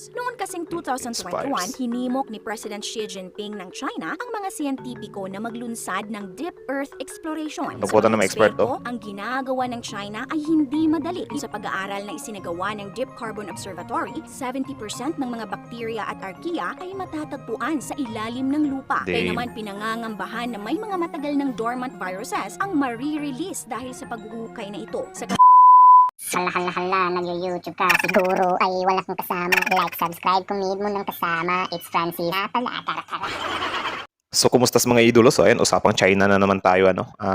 inspires. Noon kasing 2021, hinimok ni President Xi Jinping ng China ang mga siyentipiko na maglunsad ng deep earth exploration. Sa Pupunta mga ng eksperto. ang ginagawa ng China ay hindi madali. Sa pag-aaral na isinagawa ng Deep Carbon Observatory, 70% ng mga bakterya at archaea ay matatagpuan sa ilalim ng lupa. Kaya naman pinangangambahan na may mga matagal ng dormant viruses ang marirelease dahil sa paghuhukay na ito. Sa Hala, nag-YouTube ka. Siguro ay wala kang kasama. Like, subscribe kung need mo ng kasama. It's Francis. Pala, tara. So, kumusta mga idolo? So, ayan, usapang China na naman tayo.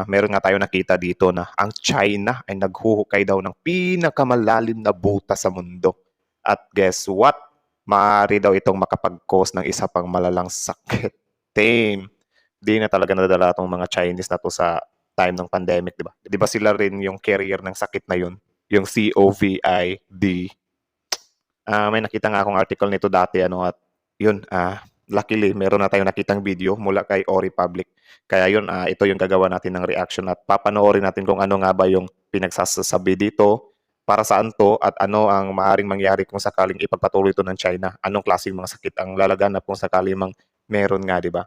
Meron nga tayo nakita dito na ang China ay naghuhukay daw ng pinakamalalim na butas sa mundo. At guess what? Maaari daw itong makapag-cause ng isa pang malalang sakit. Damn! Di na talaga nadala itong mga Chinese na to sa time ng pandemic, di ba? Di ba sila rin yung carrier ng sakit na yun? Yung COVID. May nakita nga akong article nito dati, at yun, luckily, meron na tayong nakitang video mula kay Ori Public. Kaya yun, ito yung gagawa natin ng reaction at papanoorin natin kung ano nga ba yung pinagsasabi dito, para saan to, at ano ang maaaring mangyari kung sakaling ipagpatuloy ito ng China. Anong klaseng mga sakit ang lalaganap kung sakaling meron nga, di ba?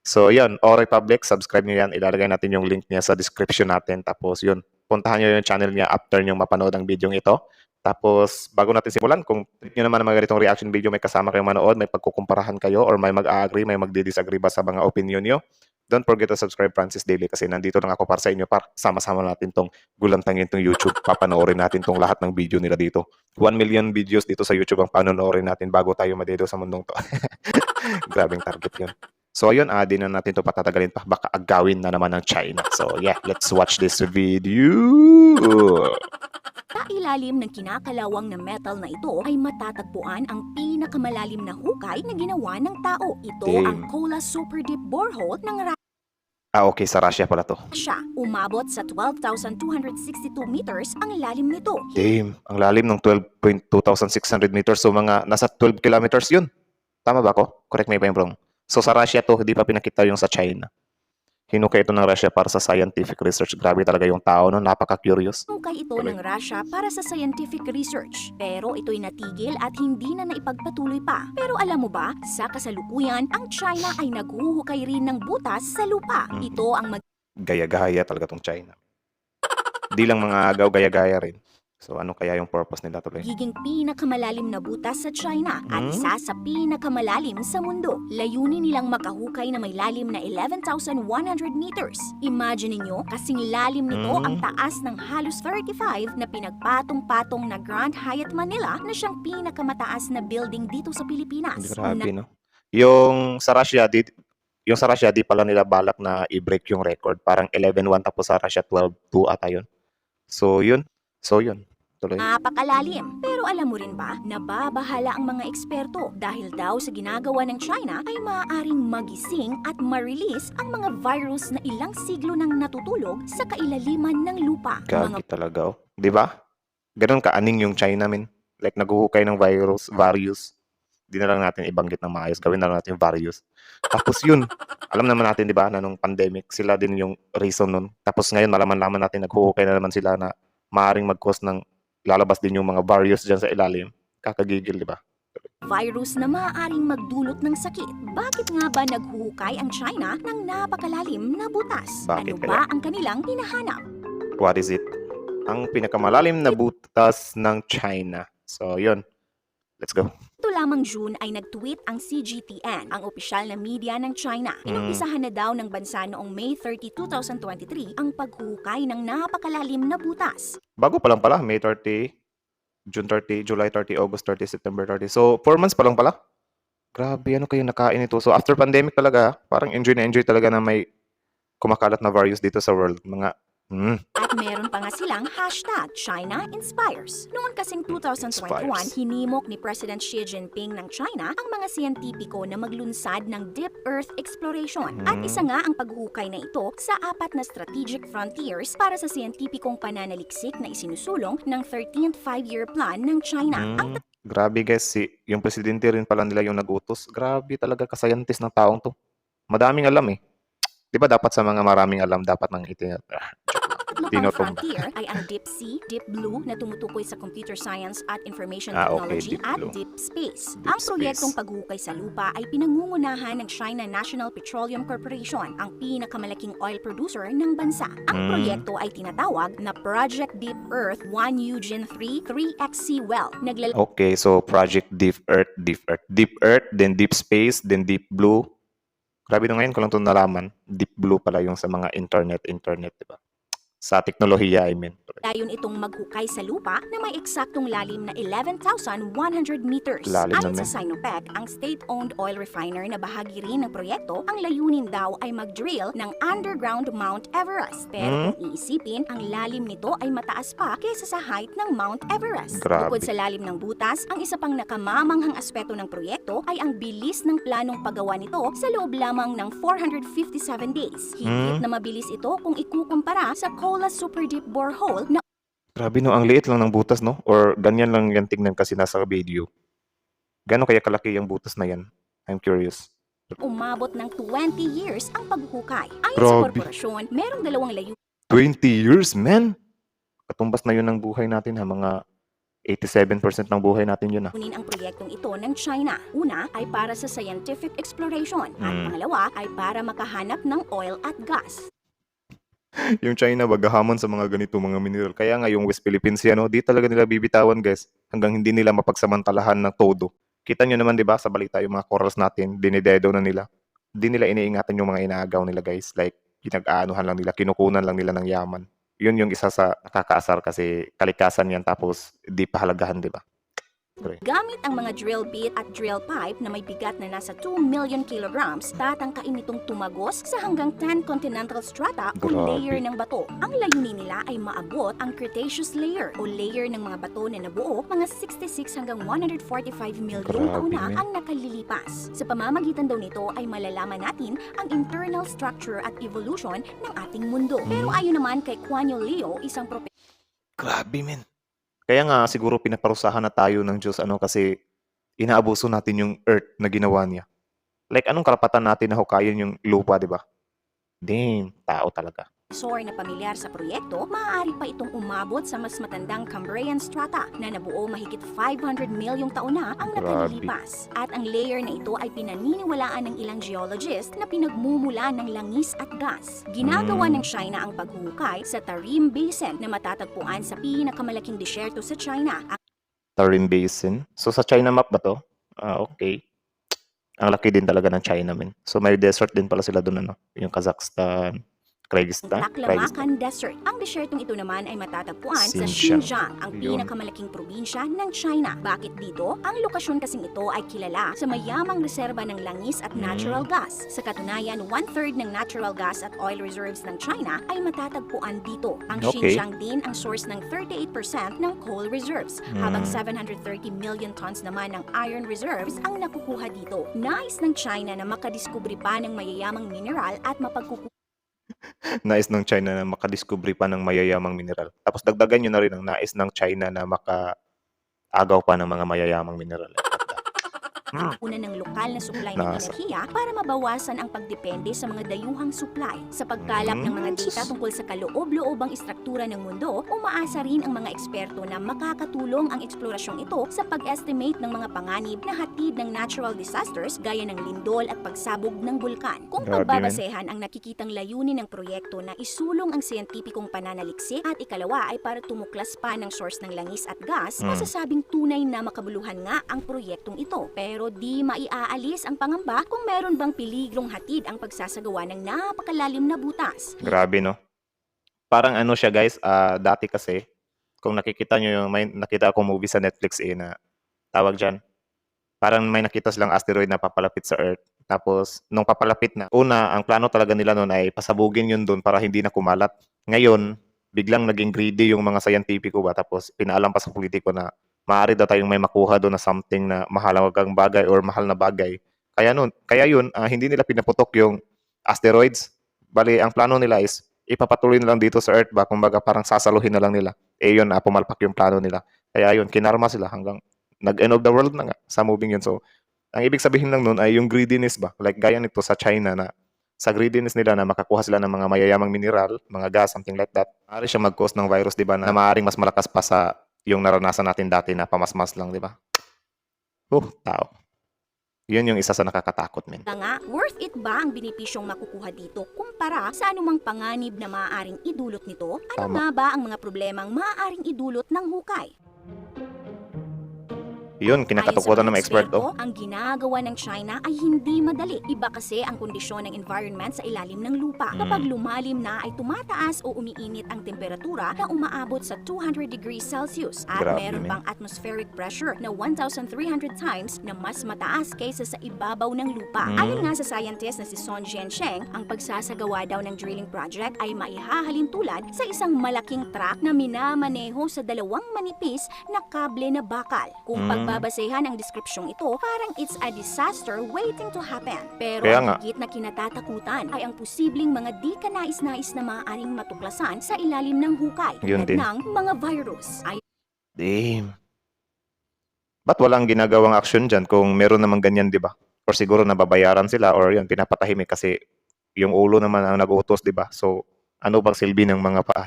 So yun, Ori Public, subscribe nyo yan. Ilalagay natin yung link niya sa description natin. Tapos yun, puntahan nyo yung channel niya after nyo mapanood ang video ito. Tapos, bago natin simulan, kung trip nyo naman ang mga ganitong reaction video, may kasama kayong manood, may pagkukumparahan kayo, or may mag-agree, may magdi-disagree ba sa mga opinion nyo, don't forget to subscribe Francis Daily kasi nandito lang ako para sa inyo, para sama-sama natin tong gulantangin tong YouTube. Papanoorin natin tong lahat ng video nila dito. 1 million videos dito sa YouTube ang panonoorin natin bago tayo madedo sa mundong to. Grabing target yun. So ayun, di na natin to patatagalin pa. Baka agawin na naman ng China. So yeah, let's watch this video. Sa ilalim ng kinakalawang na metal na ito ay matatagpuan ang pinakamalalim na hukay na ginawa ng tao. Ito ang Kola Super Deep Borehole ng okay, sa Russia pala to. Russia. Umabot sa 12,262 meters ang lalim nito. Damn, ang lalim ng 12,600 meters. So mga nasa 12 kilometers yun. Tama ba ako? Correct me if I'm wrong. So sa Russia to, hindi pa pinakita yung sa China. Hinukay ito ng Russia para sa scientific research. Grabe talaga yung tao, no? Napaka-curious. Hinukay ito ng Russia para sa scientific research. Pero ito'y natigil at hindi na naipagpatuloy pa. Pero alam mo ba, sa kasalukuyan, ang China ay naghuhukay rin ng butas sa lupa. Ito ang gaya-gaya talaga tong China. Di lang mga agaw, gaya-gaya rin. So ano kaya yung purpose nila tuloy? Giging pinakamalalim na butas sa China at isa sa pinakamalalim sa mundo. Layunin nilang makahukay na may lalim na 11,100 meters. Imagine niyo, kasing lalim nito ang taas ng halos 35 na pinagpatong-patong na Grand Hyatt Manila na siyang pinakamataas na building dito sa Pilipinas. Grabe, no? Yung sa Russia, di pala nila balak na i-break yung record. Parang 11-1 tapos sa Russia 12-2 ata yun. So yun. Tuloy. Napakalalim. Pero alam mo rin ba, nababahala ang mga eksperto dahil daw sa ginagawa ng China ay maaaring magising at ma-release ang mga virus na ilang siglo nang natutulog sa kailaliman ng lupa. Gagi talaga, oh. Di ba? Ganun ka-aning yung China, min. Like, naghuhukay ng various. Di na lang natin ibanggit ng maayos. Gawin na lang natin various. Tapos yun, alam naman natin, di ba, na nung pandemic, sila din yung reason nun. Tapos ngayon, malaman-laman natin, naghuhukay na naman sila na maaaring mag-cause ng lalabas din yung mga various dyan sa ilalim. Kakagigil, di ba? Virus na maaaring magdulot ng sakit. Bakit nga ba naghuhukay ang China ng napakalalim na butas? Bakit Ano ba ang kanilang hinahanap? What is it? Ang pinakamalalim na butas ng China. So, yun. Let's go. Ito lamang June ay nag-tweet ang CGTN, ang opisyal na media ng China. Inumpisahan na daw ng bansa noong May 30, 2023 ang paghuhukay ng napakalalim na butas. Bago pa lang pala, May 30, June 30, July 30, August 30, September 30. So, 4 months pa lang pala. Grabe, ano kayo nakain ito? So, after pandemic talaga, parang enjoy na enjoy talaga na may kumakalat na various dito sa world. Mga At meron pa nga silang hashtag China Inspires. Noon kasing 2021, hinimok ni President Xi Jinping ng China ang mga siyentipiko na maglunsad ng deep earth exploration. At isa nga ang paghukay na ito sa 4 na strategic frontiers para sa siyentipikong pananaliksik na isinusulong ng 13th Five-Year Plan ng China. Grabe guys, yung presidente rin pala nila yung nag-utos. Grabe talaga ka-scientist ng taong to. Madaming alam eh. Di ba dapat sa mga maraming alam, dapat nang Pangatlo pang Tinutumba. frontier ay ang Deep Sea, Deep Blue na tumutukoy sa computer science at information Okay, technology Deep at Blue. Deep Space. Deep Ang proyektong Space. paghukay sa lupa ay pinangungunahan ng China National Petroleum Corporation, ang pinakamalaking oil producer ng bansa. Ang proyekto ay tinatawag na Project Deep Earth 1 Eugene 3 3XC Well. Okay, so Project Deep Earth, then Deep Space, then Deep Blue. Grabe na ngayon ko lang ito nalaman. Deep Blue pala yung sa mga internet, di ba? Sa teknolohiya, I mean. Dayon itong maghukay sa lupa na may eksaktong lalim na 11,100 meters. Lalim Ayon naman. sa Sinopec, ang state-owned oil refiner na bahagi rin ng proyekto, ang layunin daw ay mag-drill ng underground Mount Everest. Pero kung iisipin, ang lalim nito ay mataas pa kaysa sa height ng Mount Everest. Grabe. Bukod sa lalim ng butas, ang isa pang nakamamanghang aspeto ng proyekto ay ang bilis ng planong paggawa nito sa loob lamang ng 457 days. Higit na mabilis ito kung ikukumpara sa Kola Super Deep Borehole na Grabe no, ang liit lang ng butas, no? Or ganyan lang yan tingnan kasi nasa video. Gano'n kaya kalaki yung butas na yan? I'm curious. umabot ng 20 years ang paghukay. Ayon sa Grabe. korporasyon, merong dalawang 20 years, man! Katumbas na yun ng buhay natin, ha? Mga 87% ng buhay natin yun, ha? layunin ang proyektong ito ng China. Una ay para sa scientific exploration at pangalawa ay para makahanap ng oil at gas. Yung China, wagahamon sa mga ganito, mga mineral. Kaya nga yung West Philippines yan, no? Di talaga nila bibitawan, guys. Hanggang hindi nila mapagsamantalahan ng todo. Kita nyo naman, di ba, sa balita, yung mga corals natin, dinidedo na nila. Di nila iniingatan yung mga inaagaw nila, guys. Like, pinag-aanuhan lang nila, kinukunan lang nila ng yaman. Yun yung isa sa nakakaasar kasi kalikasan yan tapos di pahalagahan, di ba? Gamit ang mga drill bit at drill pipe na may bigat na nasa 2 million kilograms, tatangkain nitong tumagos sa hanggang 10 continental strata o Grabe. layer ng bato. Ang layunin nila ay maabot ang Cretaceous layer o layer ng mga bato na nabuo mga 66 hanggang 145 milyong Grabe, taon na man. ang nakalilipas. Sa pamamagitan daw nito ay malalaman natin ang internal structure at evolution ng ating mundo. Pero ayon naman kay Kuan Yu Leo, isang Grabe, men. Kaya nga siguro pinaparusahan na tayo ng Diyos kasi inaabuso natin yung earth na ginawa niya. Like anong karapatan natin na hukayin yung lupa, di ba? Damn, tao talaga. profesor na pamilyar sa proyekto, maaari pa itong umabot sa mas matandang Cambrian strata na nabuo mahigit 500 milyong taon na ang nakalilipas. At ang layer na ito ay pinaniniwalaan ng ilang geologist na pinagmumula ng langis at gas. Ginagawa ng China ang paghuhukay sa Tarim Basin na matatagpuan sa pinakamalaking disyerto sa China. Tarim Basin. So sa China map ba to? Okay. Ang laki din talaga ng China, men. So may desert din pala sila doon, ano? Yung Kazakhstan, Kyrgyzstan. Taklamakan Desert. Ang desyertong ito naman ay matatagpuan sa Xinjiang. Xinjiang, ang Yun. pinakamalaking probinsya ng China. Bakit dito? Ang lokasyon kasing ito ay kilala sa mayamang reserba ng langis at natural gas. Sa katunayan, 1/3 ng natural gas at oil reserves ng China ay matatagpuan dito. Ang Okay. Xinjiang din ang source ng 38% ng coal reserves, habang 730 million tons naman ng iron reserves ang nakukuha dito. Nais ng China na makadiskubre pa ng mayayamang mineral at mapagkukuha Nais ng China na makadiskubre pa ng mayayamang mineral. Tapos dagdagan nyo na rin ang nais ng China na makaagaw pa ng mga mayayamang mineral. una ng lokal na supply ng Nasa. enerhiya para mabawasan ang pagdepende sa mga dayuhang supply. Sa pagkalap ng mga data tungkol sa kaloob-loobang istruktura ng mundo, umaasa rin ang mga eksperto na makakatulong ang eksplorasyong ito sa pag-estimate ng mga panganib na hatid ng natural disasters gaya ng lindol at pagsabog ng bulkan. Kung Grabe, pagbabasehan ang nakikitang layunin ng proyekto na isulong ang siyentipikong pananaliksik at ikalawa ay para tumuklas pa ng source ng langis at gas, masasabing tunay na makabuluhan nga ang proyektong ito. Pero di maiaalis ang pangamba kung meron bang peligrong hatid ang pagsasagawa ng napakalalim na butas. Grabe, no? Parang ano siya, guys, dati kasi, kung nakikita nyo yung, may nakita akong movie sa Netflix na tawag dyan, parang may nakita silang asteroid na papalapit sa Earth. Tapos, nung papalapit na, una, ang plano talaga nila noon ay pasabugin yun doon para hindi na kumalat. Ngayon, biglang naging greedy yung mga scientifico ba, tapos pinaalam pa sa politiko na maaari daw tayong may makuha doon na something na mahalagang bagay or mahal na bagay. Kaya yun, hindi nila pinaputok yung asteroids. Bali, ang plano nila is ipapatuloy na lang dito sa Earth ba, kumbaga parang sasaluhin na lang nila. Yun, pumalpak yung plano nila. Kaya yun, kinarma sila hanggang nag-end of the world na nga sa moving yun. So, ang ibig sabihin lang nun ay yung greediness ba, like gaya nito sa China na sa greediness nila na makakuha sila ng mga mayayamang mineral, mga gas, something like that, maaari siya mag-cause ng virus, di ba, na maaaring mas malakas pa sa yung naranasan natin dati na pamasmas lang, di ba? Tao. Yun yung isa sa nakakatakot, men. Nga, worth it ba ang benepisyong makukuha dito kumpara sa anumang panganib na maaaring idulot nito? Ano Tama. nga ba ang mga problemang maaaring idulot ng hukay? Yun, kinakatakutan ng mga eksperto. Ang ginagawa ng China ay hindi madali. Iba kasi ang kondisyon ng environment sa ilalim ng lupa. Kapag lumalim na ay tumataas o umiinit ang temperatura na umaabot sa 200 degrees Celsius. At Grabe, meron men. pang atmospheric pressure na 1,300 times na mas mataas kaysa sa ibabaw ng lupa. Ayon nga sa scientist na si Son Jiansheng, ang pagsasagawa daw ng drilling project ay maihahalin tulad sa isang malaking truck na minamaneho sa dalawang manipis na kable na bakal. Kung pagbabasehan ang deskripsyong ito, parang it's a disaster waiting to happen. Pero Kaya ang nga. higit na kinatatakutan ay ang posibleng mga di kanais-nais na maaaring matuklasan sa ilalim ng hukay Yun tulad din. ng mga virus. Damn. Ba't walang ginagawang action dyan kung meron naman ganyan, di ba? Or siguro nababayaran sila or yun, pinapatahimik kasi yung ulo naman ang nag-utos, di ba? So, ano bang silbi ng mga paa?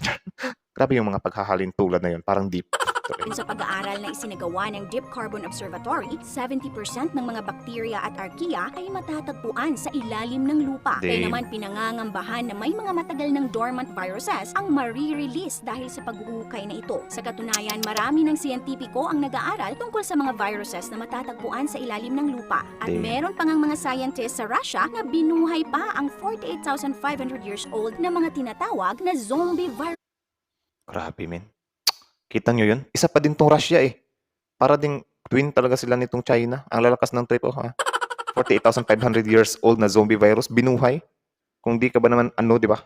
Grabe yung mga paghahalin tulad na yun. Parang deep. Ayon sa pag-aaral na isinagawa ng Deep Carbon Observatory, 70% ng mga bakterya at archaea ay matatagpuan sa ilalim ng lupa. Kaya Damn. naman pinangangambahan na may mga matagal ng dormant viruses ang marirelease dahil sa paghuhukay na ito. Sa katunayan, marami ng siyentipiko ang nag-aaral tungkol sa mga viruses na matatagpuan sa ilalim ng lupa. At Damn. meron pang ang mga scientists sa Russia na binuhay pa ang 48,500 years old na mga tinatawag na zombie virus. Grabe, men. Kita nyo yun? Isa pa din tong Russia eh. Para ding twin talaga sila nitong China. Ang lalakas ng trip, ha? 48,500 years old na zombie virus, binuhay. Kung di ka ba naman, di ba?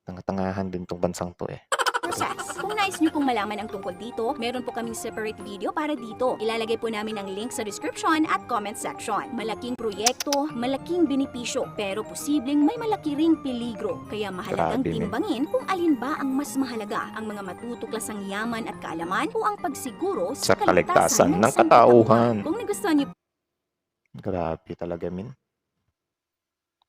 Tanga-tangahan din tong bansang to eh. Process. Kung nais nyo pong malaman ang tungkol dito, meron po kaming separate video para dito. Ilalagay po namin ang link sa description at comment section. Malaking proyekto, malaking benepisyo, pero posibleng may malaki ring peligro. Kaya mahalagang Grabe, men. timbangin kung alin ba ang mas mahalaga, ang mga matutuklasang yaman at kaalaman o ang pagsiguro Sa sa kaligtasan ng sangkatauhan. katauhan. Kung nagustuhan nyo Grabe talaga, min.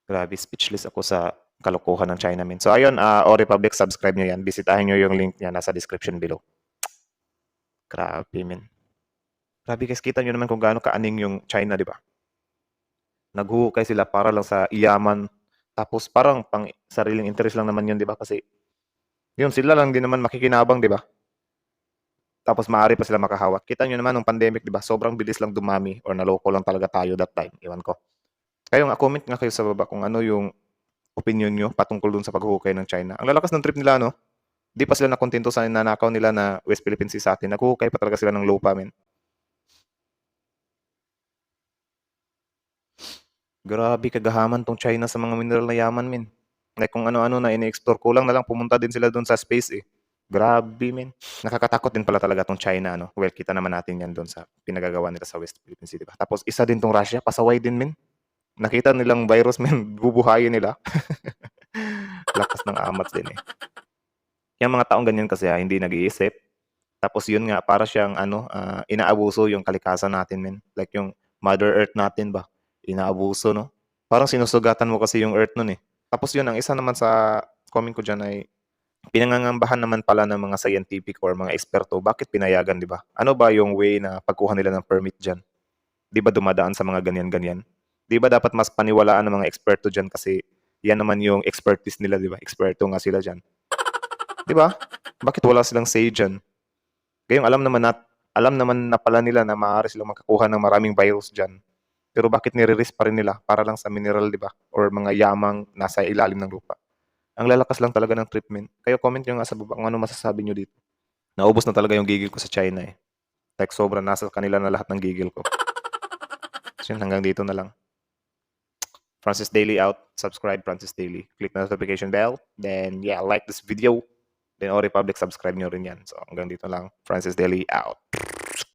Grabe, speechless ako sa kalokohan ng China, min. So, ayun, O Republic, subscribe nyo yan. Bisitahin nyo yung link niya nasa description below. Grabe, min. Grabe, guys, kita nyo naman kung gaano kaaning yung China, di ba? Naghuhukay sila para lang sa iyaman. Tapos, parang pang sariling interest lang naman yun, di ba? Kasi, yun, sila lang din naman makikinabang, di ba? Tapos, maaari pa sila makahawak. Kita nyo naman, nung pandemic, di ba? Sobrang bilis lang dumami or naloko lang talaga tayo that time. Iwan ko. Kayo nga, comment nga kayo sa baba kung ano yung opinion nyo patungkol dun sa paghuhukay ng China. Ang lalakas ng trip nila, no? Di pa sila nakontento sa nanakaw nila na West Philippine Sea sa atin. Naghuhukay pa talaga sila ng lupa, men. Grabe, kagahaman tong China sa mga mineral na yaman, men. Like kung ano-ano na ini-explore, kulang na lang pumunta din sila dun sa space, eh. Grabe, men. Nakakatakot din pala talaga tong China, no? Well, kita naman natin yan dun sa pinagagawa nila sa West Philippine Sea, diba? Tapos isa din tong Russia, pasaway din, men. Nakita nilang virus, men, bubuhayin nila. Lakas ng amats din, eh. Yung mga taong ganyan kasi hindi nag-iisip. Tapos yun nga, para siyang inaabuso yung kalikasan natin, men. Like yung Mother Earth natin ba? Inaabuso, no? Parang sinusugatan mo kasi yung Earth nun, eh. Tapos yun, ang isa naman sa comment ko dyan ay pinangangambahan naman pala ng mga scientific or mga eksperto, bakit pinayagan, di ba? Ano ba yung way na pagkuha nila ng permit dyan? Di ba dumadaan sa mga ganyan-ganyan? Di ba dapat mas paniwalaan ng mga eksperto dyan kasi yan naman yung expertise nila, di ba? Eksperto nga sila dyan. Di ba? Bakit wala silang say dyan? Kayong alam naman na pala nila na maaari silang makakuha ng maraming virus dyan. Pero bakit nire-risk pa rin nila para lang sa mineral, di ba? Or mga yamang nasa ilalim ng lupa. Ang lalakas lang talaga ng treatment. Kayo comment nyo nga sa baba kung ano masasabi nyo dito. Naubos na talaga yung gigil ko sa China, eh. Like sobrang nasa kanila na lahat ng gigil ko. So yun, hanggang dito na lang. Francis Daily out. Subscribe Francis Daily. Click the notification bell. Then yeah, like this video. Then O Republic, subscribe nyo rin yan. So hanggang dito lang. Francis Daily out.